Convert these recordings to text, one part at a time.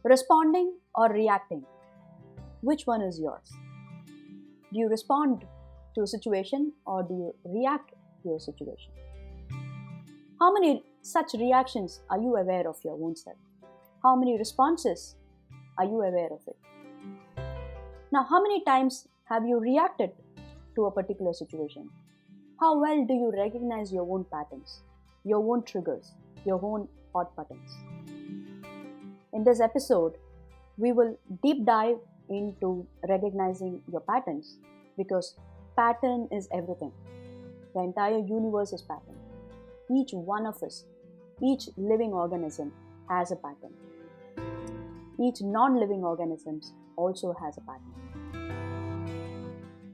Responding or reacting? Which one is yours? Do you respond to a situation or do you react to a situation? How many such reactions are you aware of your own self? How many responses are you aware of it? Now, how many times have you reacted to a particular situation? How well do you recognize your own patterns, your own triggers, your own hot buttons? In this episode, we will deep dive into recognizing your patterns because pattern is everything. The entire universe is pattern. Each one of us, each living organism has a pattern. Each non-living organism also has a pattern.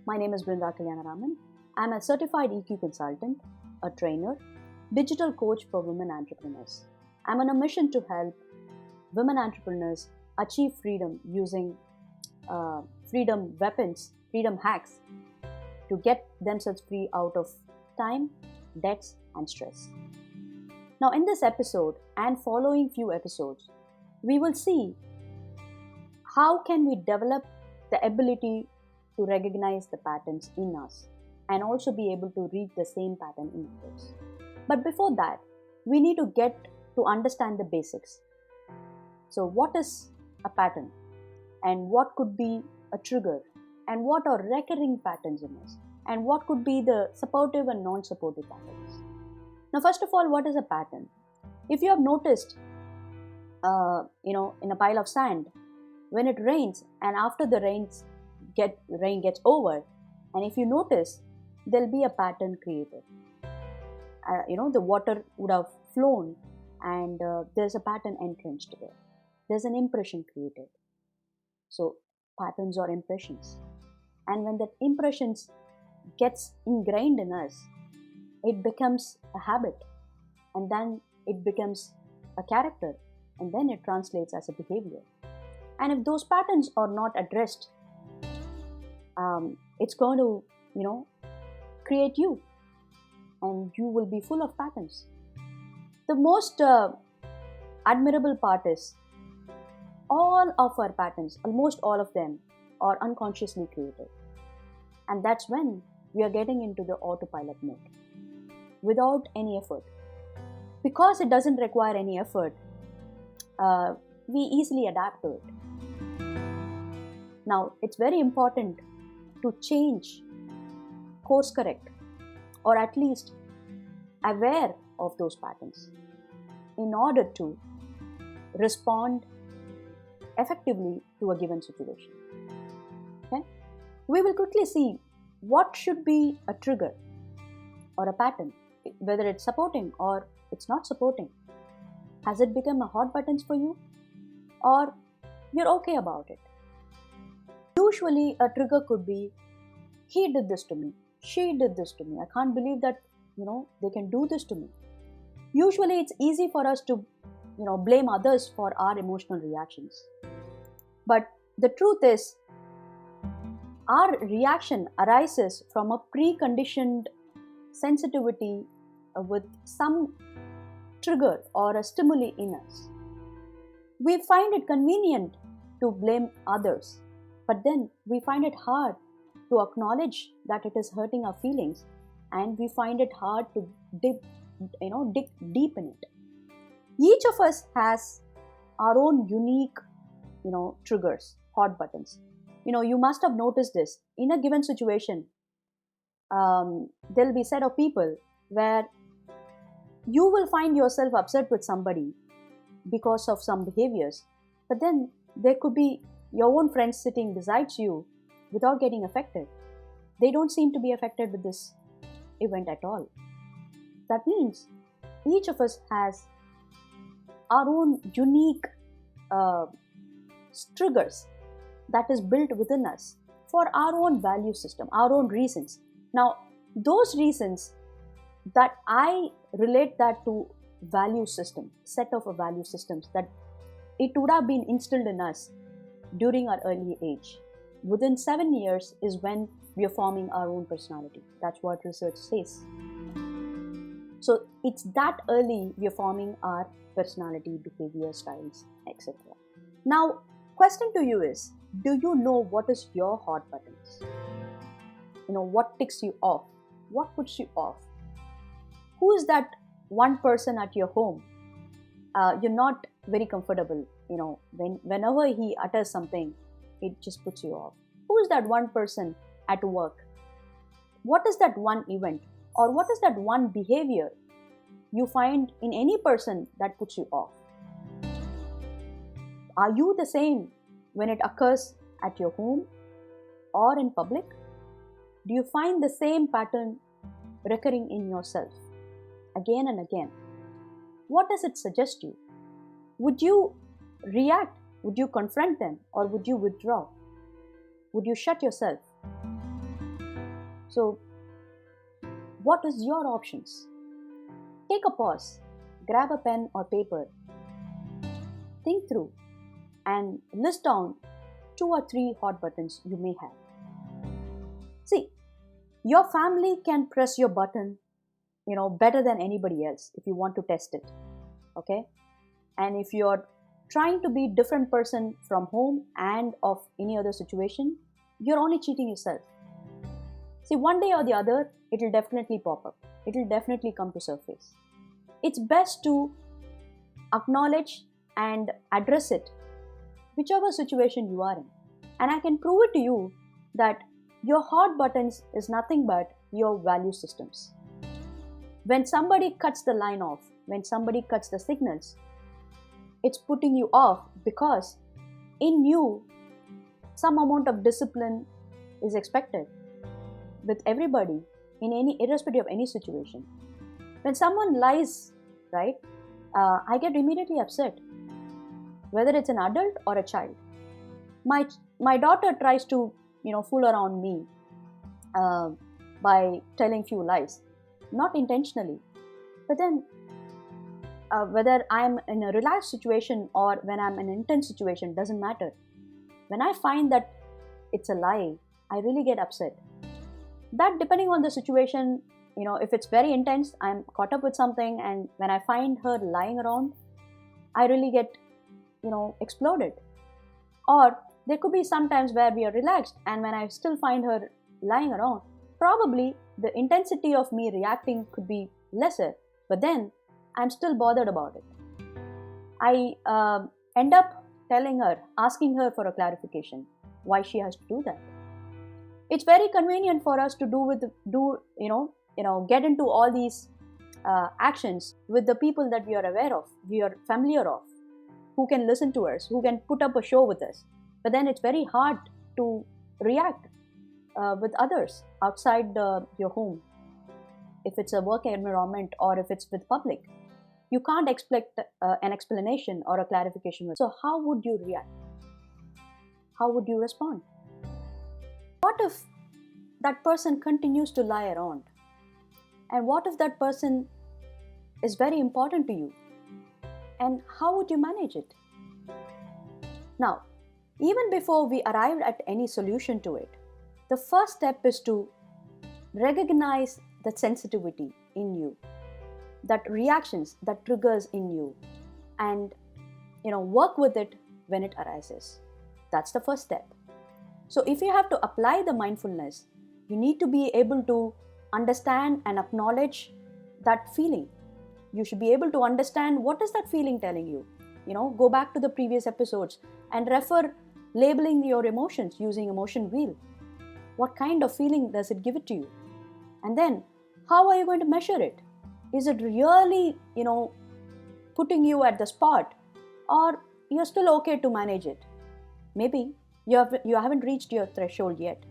My name is Brinda Kalyanaraman. I'm a certified EQ consultant, a trainer, digital coach for women entrepreneurs. I'm on a mission to help women entrepreneurs achieve freedom using freedom weapons, freedom hacks to get themselves free out of time, debts, and stress. Now, in this episode and following few episodes, we will see how can we develop the ability to recognize the patterns in us and also be able to read the same pattern in others. But before that, we need to get to understand the basics. So, what is a pattern? And what could be a trigger? And what are recurring patterns in us? And what could be the supportive and non-supportive patterns? Now, first of all, what is a pattern? If you have noticed, in a pile of sand, when it rains and after the rain gets over, and if you notice, there'll be a pattern created. The water would have flown and there's a pattern entrenched there. There's an impression created. So patterns or impressions. And when that impressions gets ingrained in us, it becomes a habit, and then it becomes a character, and then it translates as a behavior. And if those patterns are not addressed, it's going to, create you, and you will be full of patterns. The most admirable part is all of our patterns, almost all of them, are unconsciously created. And that's when we are getting into the autopilot mode without any effort. Because it doesn't require any effort, we easily adapt to it. Now, it's very important to change, course correct, or at least aware of those patterns in order to respond effectively to a given situation. Okay? We will quickly see what should be a trigger or a pattern, whether it's supporting or it's not supporting. Has it become a hot button for you, or you're okay about it? Usually a trigger could be, he did this to me, she did this to me, I can't believe that they can do this to me. Usually it's easy for us to blame others for our emotional reactions. But the truth is, our reaction arises from a preconditioned sensitivity with some trigger or a stimuli in us. We find it convenient to blame others, but then we find it hard to acknowledge that it is hurting our feelings, and we find it hard to dig deep in it. Each of us has our own unique, triggers, hot buttons. You must have noticed this. In a given situation, there'll be a set of people where you will find yourself upset with somebody because of some behaviors, but then there could be your own friends sitting beside you without getting affected. They don't seem to be affected with this event at all. That means each of us has our own unique triggers that is built within us for our own value system, our own reasons. Now, those reasons that I relate that to value system, set of value systems that it would have been instilled in us during our early age. Within 7 years is when we are forming our own personality. That's what research says. So it's that early we are forming our personality, behavior, styles, etc. Now, question to you is, do you know what is your hot buttons? What ticks you off? What puts you off? Who is that one person at your home you're not very comfortable, whenever he utters something, it just puts you off? Who is that one person at work? What is that one event, or what is that one behavior you find in any person that puts you off? Are you the same when it occurs at your home or in public? Do you find the same pattern recurring in yourself again and again? What does it suggest you? Would you react? Would you confront them, or would you withdraw? Would you shut yourself? So, what is your options? Take a pause, grab a pen or paper, think through, and list down 2 or 3 hot buttons you may have. See, your family can press your button, better than anybody else if you want to test it. Okay? And if you're trying to be different person from home and of any other situation, you're only cheating yourself. See, one day or the other, it will definitely pop up. It will definitely come to surface. It's best to acknowledge and address it, whichever situation you are in. And I can prove it to you that your hot buttons is nothing but your value systems. When somebody cuts the line off, when somebody cuts the signals, it's putting you off because in you, some amount of discipline is expected with everybody irrespective of any situation. When someone lies, right, I get immediately upset, whether it's an adult or a child. My daughter tries to, fool around me by telling few lies, not intentionally. But then, whether I'm in a relaxed situation or when I'm in an intense situation, doesn't matter. When I find that it's a lie, I really get upset. That depending on the situation, if it's very intense, I'm caught up with something, and when I find her lying around, I really get, exploded. Or there could be some times where we are relaxed, and when I still find her lying around, probably the intensity of me reacting could be lesser, but then I'm still bothered about it. I end up telling her, asking her for a clarification, why she has to do that. It's very convenient for us to get into all these actions with the people that we are aware of, we are familiar of, who can listen to us, who can put up a show with us. But then it's very hard to react with others outside your home. If it's a work environment or if it's with public, you can't expect an explanation or a clarification. So how would you react? How would you respond? What if that person continues to lie around? And what if that person is very important to you? And how would you manage it? Now, even before we arrive at any solution to it, the first step is to recognize that sensitivity in you, that reactions, that triggers in you, and work with it when it arises. That's the first step. So if you have to apply the mindfulness, you need to be able to understand and acknowledge that feeling. You should be able to understand what is that feeling telling you. Go back to the previous episodes and refer labeling your emotions using emotion wheel. What kind of feeling does it give it to you? And then how are you going to measure it? Is it really, putting you at the spot, or you're still okay to manage it? Maybe you haven't reached your threshold yet.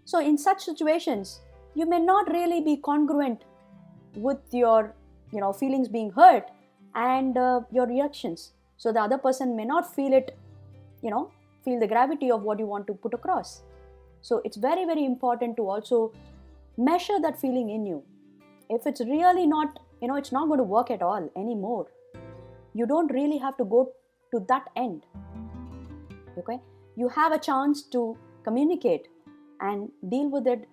So in such situations, you may not really be congruent with your feelings being hurt and your reactions. So the other person may not feel it, feel the gravity of what you want to put across. So it's very, very important to also measure that feeling in you. If it's really not, it's not going to work at all anymore, you don't really have to go to that end. Okay? You have a chance to communicate and deal with it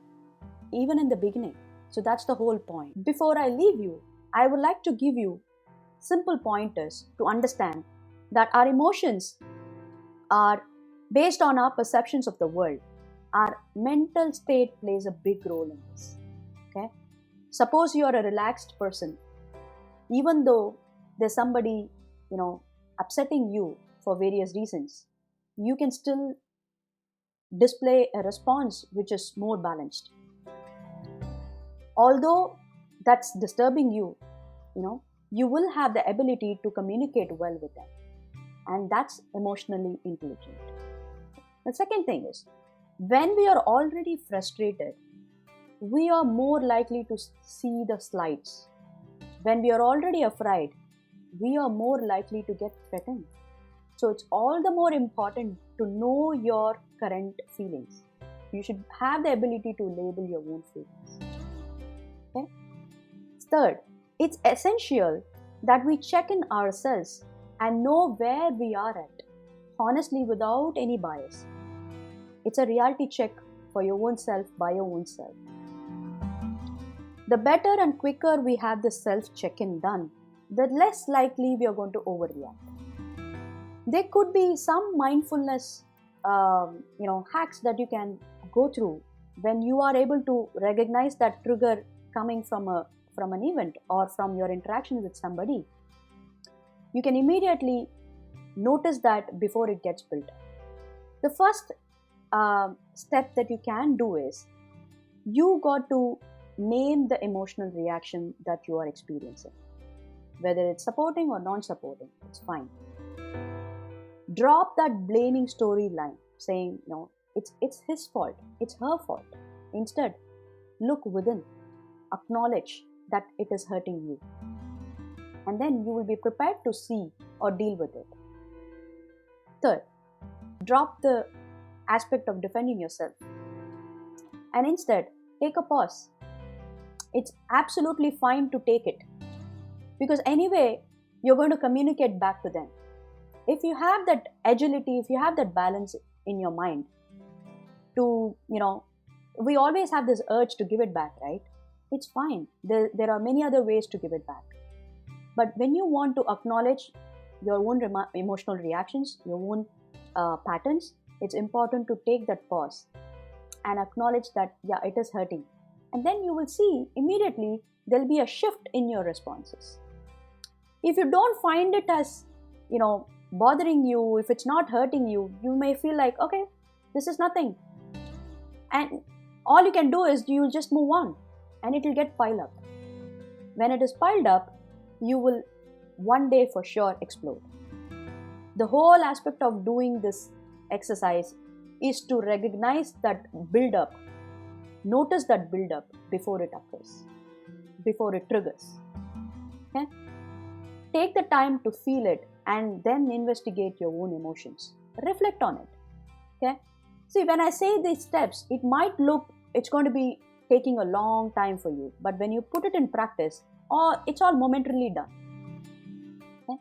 even in the beginning. So that's the whole point. Before I leave you, I would like to give you simple pointers to understand that our emotions are based on our perceptions of the world. Our mental state plays a big role in this. Okay? Suppose you are a relaxed person, even though there's somebody, upsetting you for various reasons, you can still display a response which is more balanced. Although that's disturbing you, you will have the ability to communicate well with them. And that's emotionally intelligent. The second thing is, when we are already frustrated, we are more likely to see the slights. When we are already afraid, we are more likely to get threatened. So it's all the more important to know your current feelings. You should have the ability to label your own feelings. Okay? Third, it's essential that we check in ourselves and know where we are at, honestly, without any bias. It's a reality check for your own self by your own self. The better and quicker we have this self check-in done, the less likely we are going to overreact. There could be some mindfulness, hacks that you can go through when you are able to recognize that trigger coming from an event or from your interaction with somebody. You can immediately notice that before it gets built up. The first step that you can do is you got to name the emotional reaction that you are experiencing. Whether it's supporting or non-supporting, it's fine. Drop that blaming storyline saying, it's his fault, it's her fault. Instead, look within, acknowledge that it is hurting you. And then you will be prepared to see or deal with it. Third, drop the aspect of defending yourself and instead take a pause. It's absolutely fine to take it, because anyway, you're going to communicate back to them. If you have that agility, if you have that balance in your mind to, we always have this urge to give it back, right? It's fine. There are many other ways to give it back. But when you want to acknowledge your own emotional reactions, your own patterns, it's important to take that pause and acknowledge that, yeah, it is hurting. And then you will see immediately there'll be a shift in your responses. If you don't find it as, bothering you, if it's not hurting you, you may feel like, okay, this is nothing. And all you can do is you'll just move on and it will get piled up. When it is piled up, you will one day for sure explode. The whole aspect of doing this exercise is to recognize that build-up, notice that build-up before it occurs, before it triggers. Okay? Take the time to feel it and then investigate your own emotions. Reflect on it. Okay? See, when I say these steps, it might look, it's going to be taking a long time for you, but when you put it in practice, it's all momentarily done. Okay?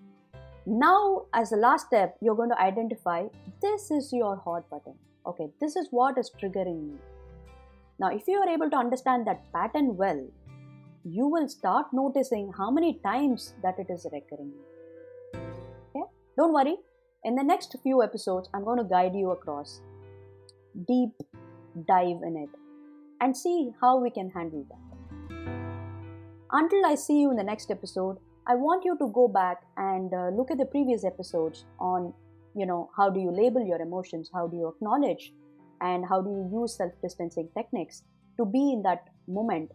Now, as the last step, you're going to identify this is your hot button. Okay, this is what is triggering me. Now, if you are able to understand that pattern well, you will start noticing how many times that it is recurring. Okay? Don't worry. In the next few episodes, I'm going to guide you across, deep dive in it, and see how we can handle that. Until I see you in the next episode, I want you to go back and look at the previous episodes on, how do you label your emotions, how do you acknowledge, and how do you use self-distancing techniques to be in that moment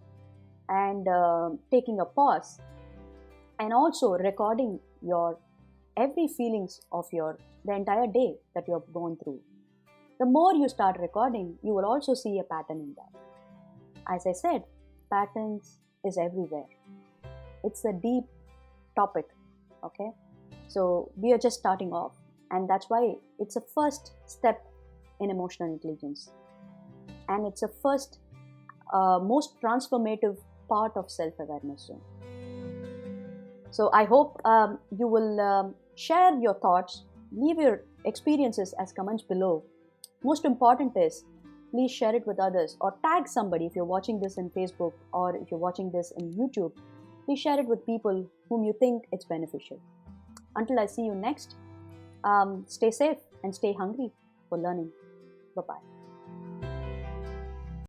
and taking a pause, and also recording your every feelings of the entire day that you have gone through. The more you start recording, you will also see a pattern in that. As I said, patterns is everywhere. It's a deep topic, okay? So we are just starting off, and that's why it's a first step in emotional intelligence. And it's a first, most transformative part of self-awareness zone. So I hope you will share your thoughts, leave your experiences as comments below. Most important is, please share it with others or tag somebody. If you're watching this in Facebook or if you're watching this in YouTube, please share it with people whom you think it's beneficial. Until I see you next, Stay safe and stay hungry for learning. Bye-bye.